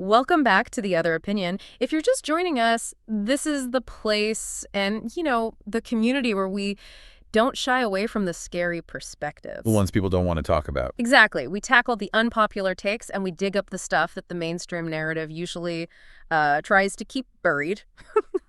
Welcome back to The Other Opinion. If you're just joining us, this is the place and, the community where we don't shy away from the scary perspectives. The ones people don't want to talk about. Exactly. We tackle the unpopular takes and we dig up the stuff that the mainstream narrative usually tries to keep buried.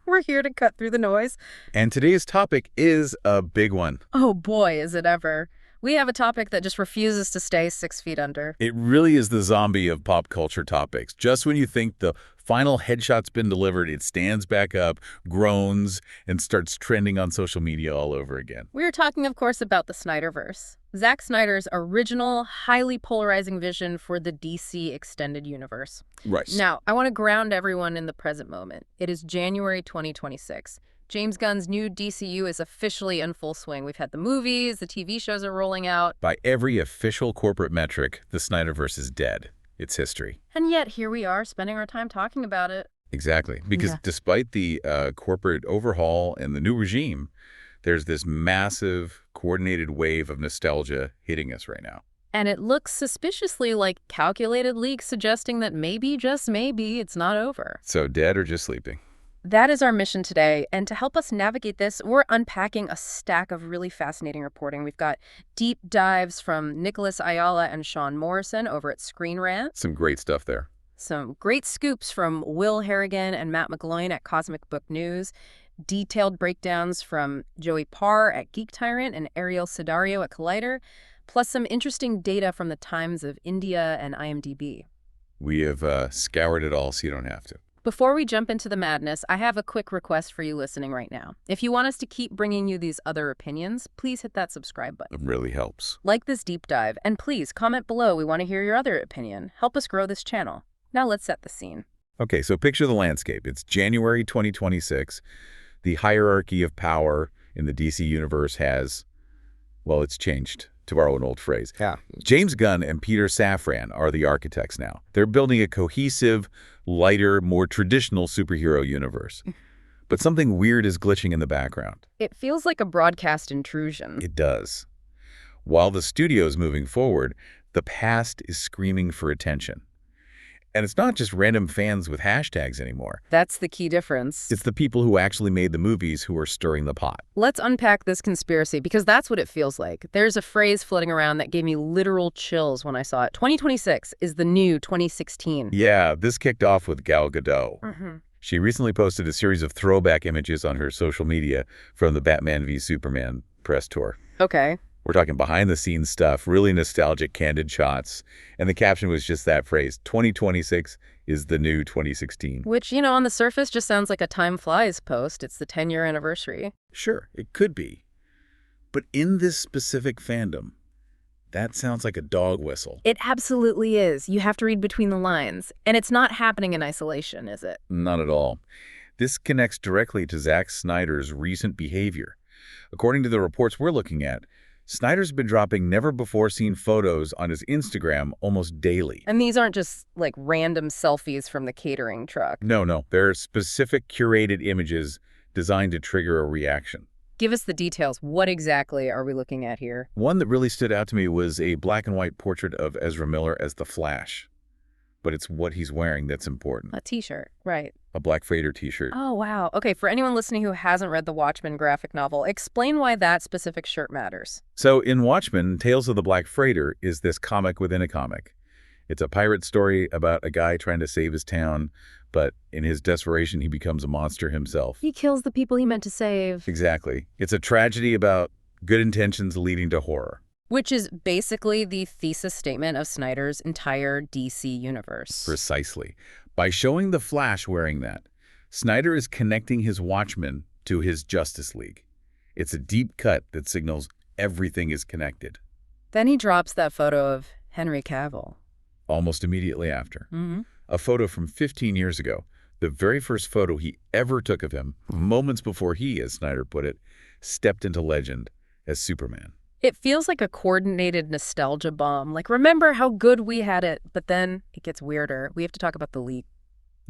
We're here to cut through the noise. And today's topic is a big one. Oh boy, is it ever. We have a topic that just refuses to stay 6 feet under. It really is the zombie of pop culture topics. Just when you think the final headshot's been delivered, it stands back up, groans, and starts trending on social media all over again. We're talking, of course, about the Snyderverse. Zack Snyder's original, highly polarizing vision for the DC extended universe. Right. Now, I want to ground everyone in the present moment. It is January 2026. James Gunn's new DCEU is officially in full swing. We've had the movies, the TV shows are rolling out. By every official corporate metric, the Snyderverse is dead. It's history. And yet, here we are, spending our time talking about it. Exactly. Because despite the corporate overhaul and the new regime, there's this massive, coordinated wave of nostalgia hitting us right now. And it looks suspiciously like calculated leaks suggesting that maybe, just maybe, it's not over. So dead or just sleeping? That is our mission today, and to help us navigate this, we're unpacking a stack of really fascinating reporting. We've got deep dives from Nicholas Ayala and Sean Morrison over at Screen Rant. Some great stuff there. Some great scoops from Will Harrigan and Matt McGloin at Cosmic Book News. Detailed breakdowns from Joey Parr at Geek Tyrant and Ariel Sidario at Collider. Plus some interesting data from the Times of India and IMDb. We have scoured it all so you don't have to. Before we jump into the madness, I have a quick request for you listening right now. If you want us to keep bringing you these other opinions, please hit that subscribe button. It really helps. Like this deep dive, and please comment below. We want to hear your other opinion. Help us grow this channel. Now let's set the scene. Okay, so picture the landscape. It's January 2026. The hierarchy of power in the DC universe has, well, it's changed, to borrow an old phrase. Yeah. James Gunn and Peter Safran are the architects now. They're building a cohesive, lighter, more traditional superhero universe. But something weird is glitching in the background. It feels like a broadcast intrusion. It does. While the studio's moving forward, the past is screaming for attention. And it's not just random fans with hashtags anymore. That's the key difference. It's the people who actually made the movies who are stirring the pot. Let's unpack this conspiracy, because that's what it feels like. There's a phrase floating around that gave me literal chills when I saw it. 2026 is the new 2016. Yeah, this kicked off with Gal Gadot. Mm-hmm. She recently posted a series of throwback images on her social media from the Batman v Superman press tour. Okay. We're talking behind-the-scenes stuff, really nostalgic, candid shots. And the caption was just that phrase, 2026 is the new 2016. Which, on the surface just sounds like a time flies post. It's the 10-year anniversary. Sure, it could be. But in this specific fandom, that sounds like a dog whistle. It absolutely is. You have to read between the lines. And it's not happening in isolation, is it? Not at all. This connects directly to Zack Snyder's recent behavior. According to the reports we're looking at, Snyder's been dropping never-before-seen photos on his Instagram almost daily. And these aren't just, like, random selfies from the catering truck. No. They're specific curated images designed to trigger a reaction. Give us the details. What exactly are we looking at here? One that really stood out to me was a black-and-white portrait of Ezra Miller as the Flash. But it's what he's wearing that's important. A T-shirt, right. A Black Fader T-shirt. Oh, wow. Okay, for anyone listening who hasn't read the Watchmen graphic novel, explain why that specific shirt matters. So in Watchmen, Tales of the Black Freighter is this comic within a comic. It's a pirate story about a guy trying to save his town, but in his desperation, he becomes a monster himself. He kills the people he meant to save. Exactly. It's a tragedy about good intentions leading to horror. Which is basically the thesis statement of Snyder's entire DC universe. Precisely. By showing the Flash wearing that, Snyder is connecting his Watchmen to his Justice League. It's a deep cut that signals everything is connected. Then he drops that photo of Henry Cavill. Almost immediately after. Mm-hmm. A photo from 15 years ago, the very first photo he ever took of him, moments before he, as Snyder put it, stepped into legend as Superman. It feels like a coordinated nostalgia bomb. Like, remember how good we had it, but then it gets weirder. We have to talk about the leak.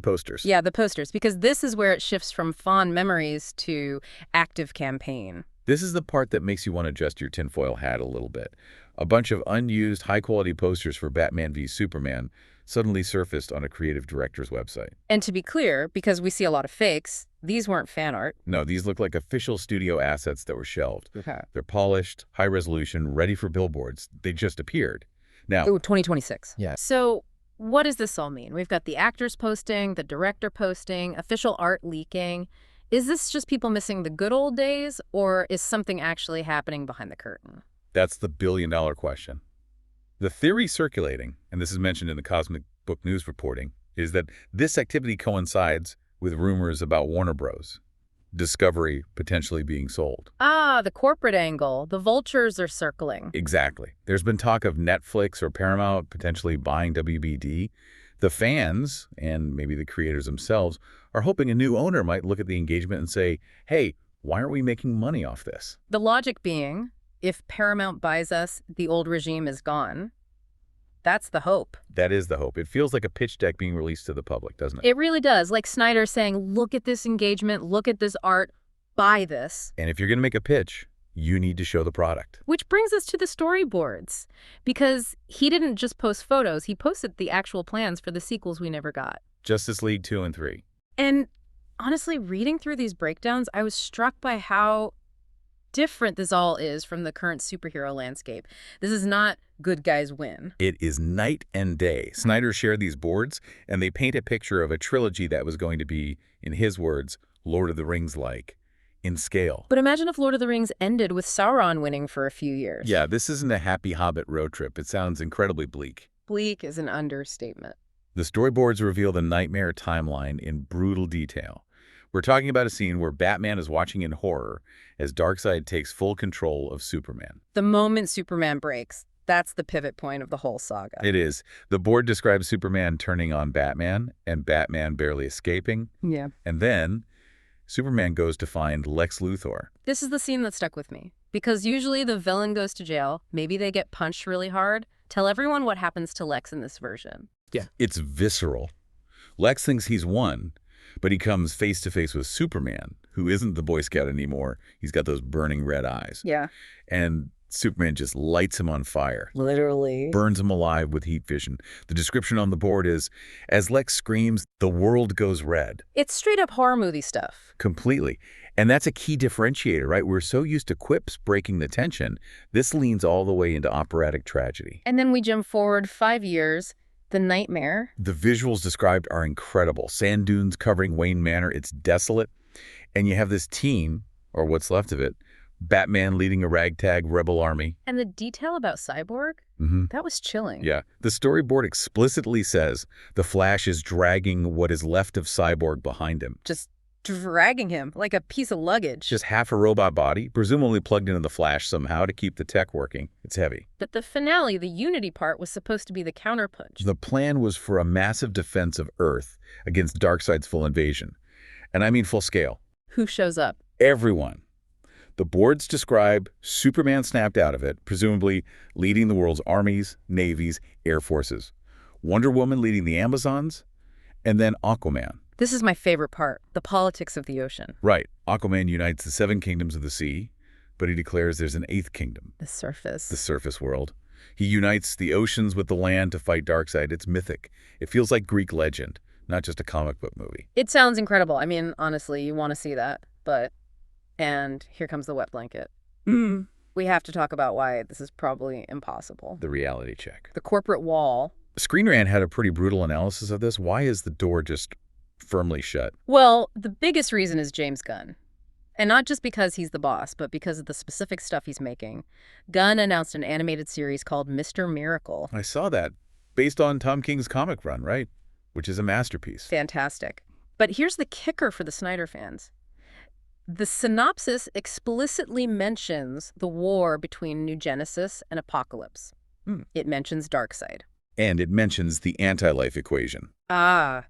Posters. Yeah, the posters, because this is where it shifts from fond memories to active campaign. This is the part that makes you want to adjust your tinfoil hat a little bit. A bunch of unused, high-quality posters for Batman v Superman suddenly surfaced on a creative director's website. And to be clear, because we see a lot of fakes, these weren't fan art. No, these look like official studio assets that were shelved. Okay. They're polished, high resolution, ready for billboards. They just appeared. Now, Oh, 2026. Yeah. So what does this all mean? We've got the actors posting, the director posting, official art leaking. Is this just people missing the good old days, or is something actually happening behind the curtain? that's the billion-dollar question. The theory circulating, and this is mentioned in the Cosmic Book News reporting, is that this activity coincides with rumors about Warner Bros. Discovery potentially being sold. Ah, the corporate angle. The vultures are circling. Exactly. There's been talk of Netflix or Paramount potentially buying WBD. The fans, and maybe the creators themselves, are hoping a new owner might look at the engagement and say, hey, why aren't we making money off this? The logic being, if Paramount buys us, the old regime is gone. That's the hope. That is the hope. It feels like a pitch deck being released to the public, doesn't it? It really does. Like Snyder saying, look at this engagement, look at this art, buy this. And if you're going to make a pitch, you need to show the product. Which brings us to the storyboards. Because he didn't just post photos, he posted the actual plans for the sequels we never got. Justice League 2 and 3. And honestly, reading through these breakdowns, I was struck by how different this all is from the current superhero landscape. This is not good guys win. It is night and day. Snyder shared these boards, and they paint a picture of a trilogy that was going to be, in his words, Lord of the Rings-like, in scale. But imagine if Lord of the Rings ended with Sauron winning for a few years. Yeah, this isn't a happy Hobbit road trip. It sounds incredibly bleak. Bleak is an understatement. The storyboards reveal the Knightmare timeline in brutal detail. We're talking about a scene where Batman is watching in horror as Darkseid takes full control of Superman. The moment Superman breaks, that's the pivot point of the whole saga. It is. The board describes Superman turning on Batman and Batman barely escaping. Yeah. And then Superman goes to find Lex Luthor. This is the scene that stuck with me. Because usually the villain goes to jail, maybe they get punched really hard. Tell everyone what happens to Lex in this version. Yeah. It's visceral. Lex thinks he's won, but he comes face to face with Superman, who isn't the Boy Scout anymore. He's got those burning red eyes. Yeah. And Superman just lights him on fire. Literally. Burns him alive with heat vision. The description on the board is, as Lex screams, the world goes red. It's straight up horror movie stuff. Completely. And that's a key differentiator, right? We're so used to quips breaking the tension. This leans all the way into operatic tragedy. And then we jump forward 5 years. The Knightmare. The visuals described are incredible. Sand dunes covering Wayne Manor. It's desolate. And you have this team, or what's left of it, Batman leading a ragtag rebel army. And the detail about Cyborg? That was chilling. Yeah. The storyboard explicitly says the Flash is dragging what is left of Cyborg behind him. Just dragging him like a piece of luggage. Just half a robot body, presumably plugged into the Flash somehow to keep the tech working. It's heavy. But the finale, the Unity part, was supposed to be the counterpunch. The plan was for a massive defense of Earth against Darkseid's full invasion. And I mean full scale. Who shows up? Everyone. The boards describe Superman snapped out of it, presumably leading the world's armies, navies, air forces. Wonder Woman leading the Amazons, and then Aquaman. This is my favorite part, the politics of the ocean. Right. Aquaman unites the 7 kingdoms of the sea, but he declares there's an 8th kingdom. The surface. The surface world. He unites the oceans with the land to fight Darkseid. It's mythic. It feels like Greek legend, not just a comic book movie. It sounds incredible. I mean, honestly, you want to see that. But, and here comes the wet blanket. We have to talk about why this is probably impossible. The reality check. The corporate wall. Screen Rant had a pretty brutal analysis of this. Why is the door just firmly shut? Well, the biggest reason is James Gunn. And not just because he's the boss, but because of the specific stuff he's making. Gunn announced an animated series called Mr. Miracle. I saw that. Based on Tom King's comic run, right? Which is a masterpiece. Fantastic. But here's the kicker for the Snyder fans. The synopsis explicitly mentions the war between New Genesis and Apocalypse. It mentions Darkseid. And it mentions the anti-life equation. Ah,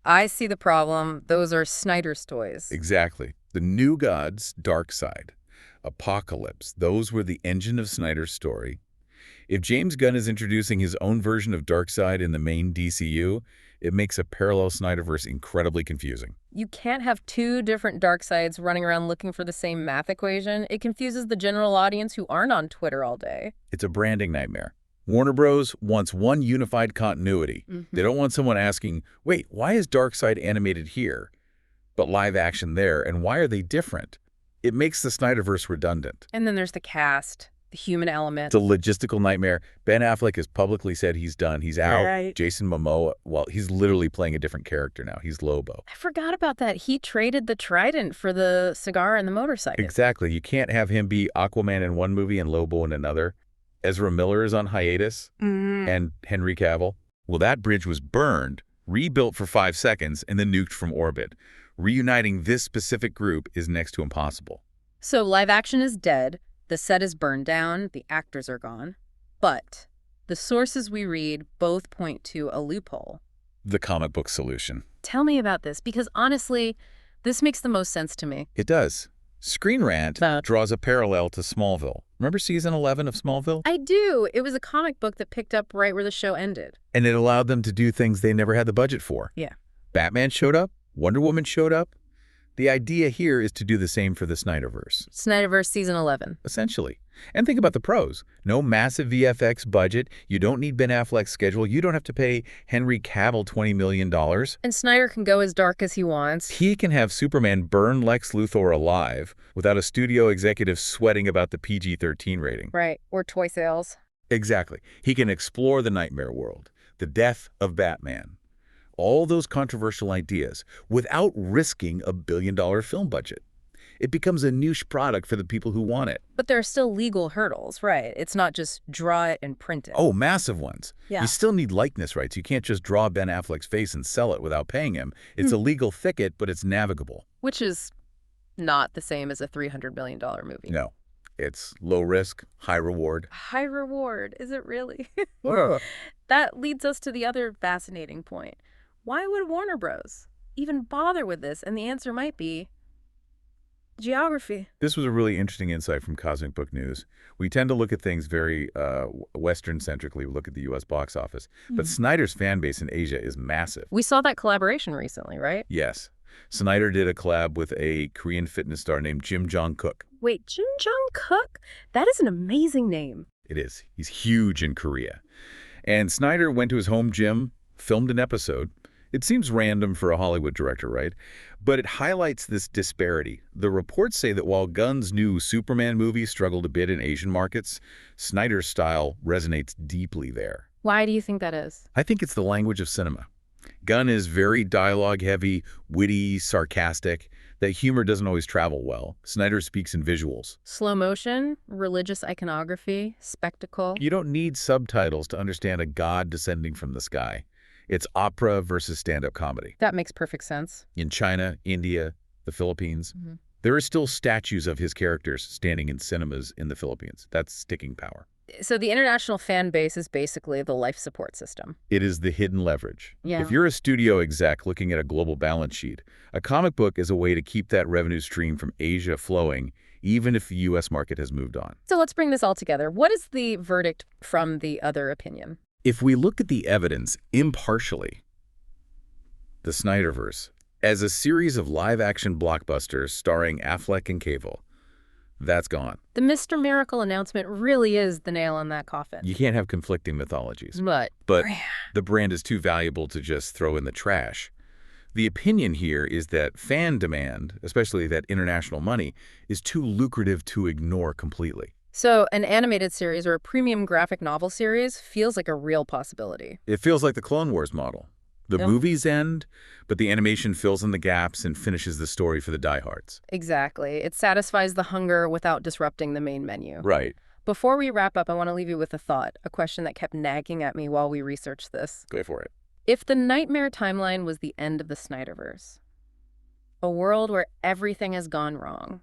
I see the problem. Those are Snyder's toys. Exactly. The new gods, Darkseid, Apocalypse, those were the engine of Snyder's story. If James Gunn is introducing his own version of Darkseid in the main DCEU, it makes a parallel Snyderverse incredibly confusing. You can't have 2 different Darkseids running around looking for the same math equation. It confuses the general audience who aren't on Twitter all day. It's a branding nightmare. Warner Bros. Wants one unified continuity. They don't want someone asking, wait, why is Darkseid animated here, but live action there, and why are they different? It makes the Snyderverse redundant. And then there's the cast, the human element. It's a logistical nightmare. Ben Affleck has publicly said he's done. He's out. Right. Jason Momoa, well, he's literally playing a different character now. He's Lobo. I forgot about that. He traded the trident for the cigar and the motorcycle. Exactly. You can't have him be Aquaman in one movie and Lobo in another. Ezra Miller is on hiatus, and Henry Cavill. Well, that bridge was burned, rebuilt for 5 seconds, and then nuked from orbit. Reuniting this specific group is next to impossible. So live action is dead, the set is burned down, the actors are gone. But the sources we read both point to a loophole. The comic book solution. Tell me about this, because honestly, this makes the most sense to me. It does. Screen Rant draws a parallel to Smallville. Remember season 11 of Smallville? I do. It was a comic book that picked up right where the show ended. And it allowed them to do things they never had the budget for. Yeah. Batman showed up. Wonder Woman showed up. The idea here is to do the same for the Snyderverse. Snyderverse season 11. Essentially. And think about the pros. No massive VFX budget. You don't need Ben Affleck's schedule. You don't have to pay Henry Cavill $20 million. And Snyder can go as dark as he wants. He can have Superman burn Lex Luthor alive without a studio executive sweating about the PG-13 rating. Right. Or toy sales. Exactly. He can explore the Knightmare world, the death of Batman, all those controversial ideas without risking a billion-dollar film budget. It becomes a niche product for the people who want it. But there are still legal hurdles, right? It's not just draw it and print it. Oh, massive ones. Yeah. You still need likeness rights. You can't just draw Ben Affleck's face and sell it without paying him. It's a legal thicket, but it's navigable. Which is not the same as a $300 million movie. No. It's low risk, high reward. High reward, is it really? That leads us to the other fascinating point. Why would Warner Bros. Even bother with this? And the answer might be geography. This was a really interesting insight from Cosmic Book News. We tend to look at things very Western-centrically. We look at the U.S. box office. But Snyder's fan base in Asia is massive. We saw that collaboration recently, right? Yes. Snyder did a collab with a Korean fitness star named Jim Jong-kook. Wait, Jim Jong-kook? That is an amazing name. It is. He's huge in Korea. And Snyder went to his home gym, filmed an episode. It seems random for a Hollywood director, right? But it highlights this disparity. The reports say that while Gunn's new Superman movie struggled a bit in Asian markets, Snyder's style resonates deeply there. Why do you think that is? I think it's the language of cinema. Gunn is very dialogue-heavy, witty, sarcastic. That humor doesn't always travel well. Snyder speaks in visuals. Slow motion, religious iconography, spectacle. You don't need subtitles to understand a god descending from the sky. It's opera versus stand-up comedy. That makes perfect sense. In China, India, the Philippines, there are still statues of his characters standing in cinemas in the Philippines. That's sticking power. So the international fan base is basically the life support system. It is the hidden leverage. Yeah. If you're a studio exec looking at a global balance sheet, a comic book is a way to keep that revenue stream from Asia flowing, even if the U.S. market has moved on. So let's bring this all together. What is the verdict from the other opinion? If we look at the evidence impartially, the Snyderverse, as a series of live-action blockbusters starring Affleck and Cavill, that's gone. The Mr. Miracle announcement really is the nail on that coffin. You can't have conflicting mythologies. But the brand is too valuable to just throw in the trash. The opinion here is that fan demand, especially that international money, is too lucrative to ignore completely. So an animated series or a premium graphic novel series feels like a real possibility. It feels like the Clone Wars model. The movies end, but the animation fills in the gaps and finishes the story for the diehards. Exactly. It satisfies the hunger without disrupting the main menu. Right. Before we wrap up, I want to leave you with a thought, a question that kept nagging at me while we researched this. Go for it. If the Knightmare timeline was the end of the Snyderverse, a world where everything has gone wrong,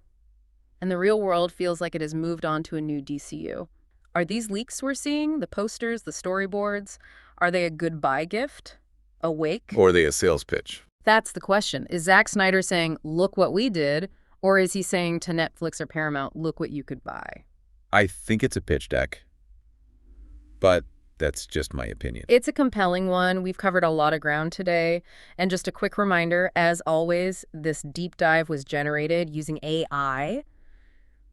and the real world feels like it has moved on to a new DCU, are these leaks we're seeing, the posters, the storyboards, are they a goodbye gift? A wake? Or are they a sales pitch? That's the question. Is Zack Snyder saying, look what we did, or is he saying to Netflix or Paramount, look what you could buy? I think it's a pitch deck, but that's just my opinion. It's a compelling one. We've covered a lot of ground today. And just a quick reminder, as always, this deep dive was generated using AI.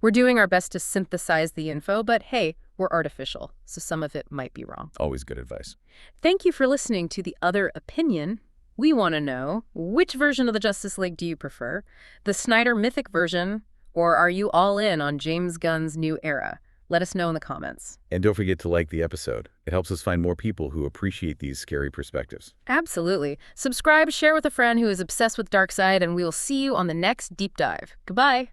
We're doing our best to synthesize the info, but hey, were artificial, so some of it might be wrong. Always good advice. Thank you for listening to The Other Opinion. We want to know, which version of the Justice League do you prefer? The Snyder Mythic version, or are you all in on James Gunn's new era? Let us know in the comments. And don't forget to like the episode. It helps us find more people who appreciate these scary perspectives. Absolutely. Subscribe, share with a friend who is obsessed with Darkseid, and we will see you on the next deep dive. Goodbye.